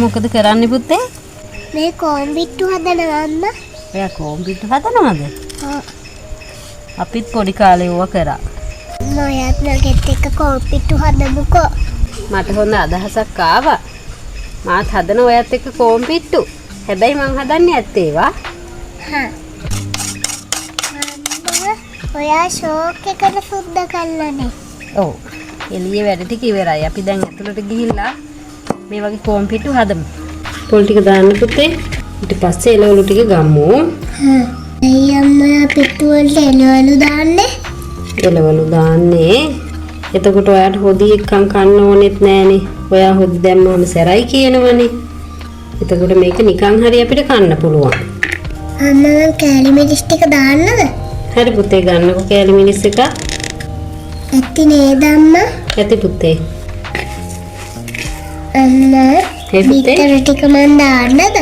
මොකද කරන්නේ පුතේ? මේ කොම්බිට්ටු හදනවා අම්මා. එයා කොම්බිට්ටු හදනවද? ඔව්. අපිත් පොඩි කාලේ ඕවා කරා. මොයත් නගෙත් එක කොම්බිට්ටු හදමුකෝ. මට හොඳ අදහසක් ආවා. මාත් හදන ඔයත් එක්ක කොම්බිට්ටු. හැබැයි මං හදන්නේ ඇත්තේ ඒවා. හා. අම්මා ඔයා ෂෝක් එකට සුද්ධ කළානේ. ඔව්. එළියේ වැඩ ටික ඉවරයි. අපි දැන් ඇතුළට ගිහිල්ලා මේ වගේ කොම්බිට්ටු හදමු. පොල් ටික දාන්න පුතේ. ඊට පස්සේ එළවලු ටික ගමු. හා. ඇයි අම්මා පිට්ටු වලට එළවලු දාන්නේ? එළවලු දාන්නේ. එතකොට ඔයාට හොදි එක්කන් කන්න ඕනෙත් නෑනේ. ඔයා හොදි දැම්මම සැරයි කියනවනේ. එතකොට මේක නිකන් හරි අපිට කන්න පුළුවන්. අම්මා කෑලි මිරිස් ටික දාන්නද? හරි පුතේ ගන්නකො කෑලි මිරිස් එක. ඇත්ති නේද අම්මා? ඇති පුතේ. අම්මා හේ පුතේ. බිත්තර ටික මන් දාන්නද?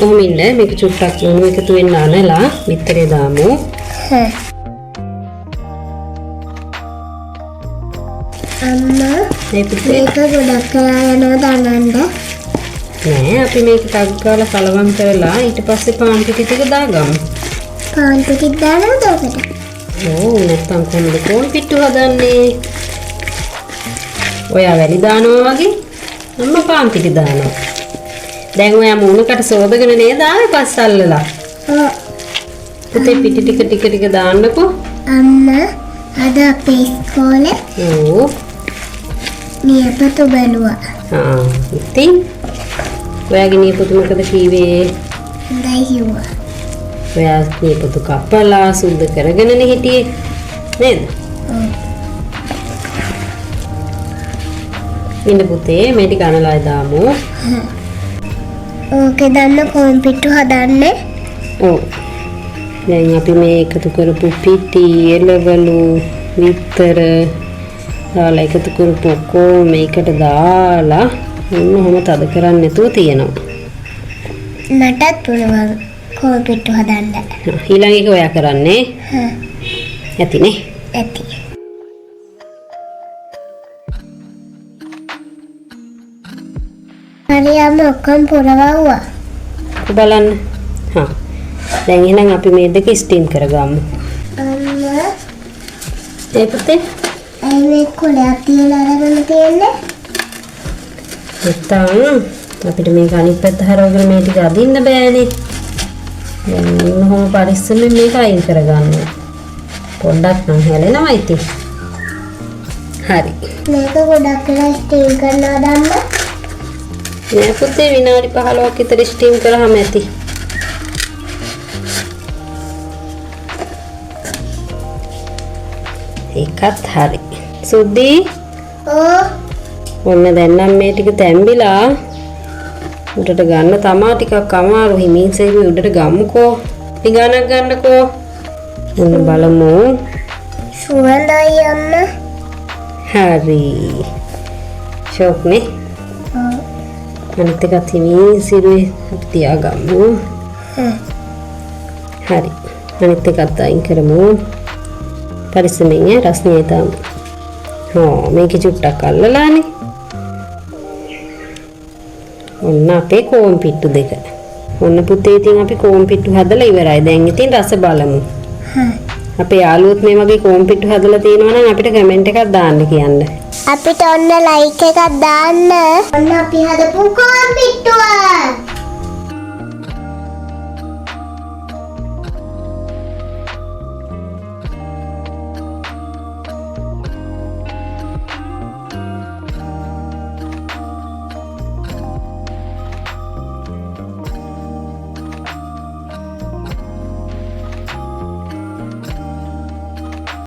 ඔහොම ඉන්න මේක චුට්ටක් ලුණු එකතු වෙන්න අනලා බිත්තරේ දාමු. හා. අම්මා මේ පුතේ මේක ගොඩක් කරා යනවා දාන්නද? නෑ අපි මේක ටක් ගාලා කලවම් කරලා ඊට පස්සේ පාන් පිටි ටික දාගමු. පාන් පිටි දානවද ඔකට? ඕ නැත්තම් කොහොමද කොම්බිට්ටු හදන්නේ? ඔයා වැලි දානවා වගේ අම්මා පාන් පිටි දානවා. දැන් ඔයා මූණකට සෝදගෙන නේද ආවේ පස්සල්ලලා? ඔව්. පුතේ පිටි ටික දාන්නකෝ. අම්මා අද අපේ ඉස්කෝලේ ඔව්. නියපොතු බැලුවා. ඉතින් ඔයාගේ නියපොතු මොකද කීවේ? හොඳයි කිව්වා. ඔයා නියපොතු කපලා සුද්ධ කරගෙනනේ හිටියේ නේද? ඔව්. ඉන්න පුතේ මේ ටික අනලා දාමු. ඕකේ දාන්න කොම්පිට්ටු හදන්නේ. ඔව්. දැන් අපි මේ එකතු කරපු පිටි එළවලු විතර දාලා එකතු කරපු ඔක්කොම මේකට දාලා මොනවම තද කරන්නේ නැතුව තියෙනවා. මටත් පුළුවන් කොම්පිට්ටු හදන්න. ඊළඟ එක ඔයා කරන්නේ. හා. ඇතිනේ. ඇති. හරියම ඔක්කොම පුරවුවා. බලන්න. හා. දැන් එහෙනම් අපි මේ දෙක ස්ටීම් කරගමු. අම්මා ඒ පුතේ ඇයි මේ කොලයක් තියලා අරගෙන තියන්නේ? නැත්තම් අපිට මේක අනිත් පැත්ත හරවගෙන මේ ටික අදින්න බෑනේ. දැන් මොනවම පරිස්සමෙන් මේක අයින් කරගන්න. පොඩ්ඩක් නම් හැලෙනවා ඉතින්. හරි. මේක ගොඩක් වෙලා ස්ටීම් කරනවා දාන්න. නෑ පුතේ විනාඩි 15ක් විතර ස්ටීම් කරාම ඇති. ඒකත් හරි. සුද්ධි ඕ ඔන්න දැන් නම් මේ ටික තැම්බිලා උඩට ගන්න තමා ටිකක් අමාරු හිමින් සෙවි උඩට ගමුකෝ. පිඟානක් ගන්නකෝ. ඔන්න බලමු. සුවඳයි අම්මා. හරි. ෂොක්නේ. ඔව්. අනිත් එකත් හිමින් සිරුවේ තියාගමු. හරි. අනිත් එකත් අයින් කරමු. පරිස්සමෙන් රස්නේ තාම. මේක චුට්ටක් අල්ලලානේ. ඔන්න අපේ කොම්පිට්ටු දෙක. ඔන්න පුතේ ඉතින් අපි කොම්පිට්ටු හදලා ඉවරයි. දැන් ඉතින් රස බලමු. අපේ යාළුවොත් මේ වගේ කොම්පිට්ටු හදලා තියෙනවා නම් අපිට කමෙන්ට් එකක් දාන්න කියන්න. අපිට ඔන්න ලයික් එකක් දාන්න. ඔන්න අපි හදපු කොම්පිට්ටු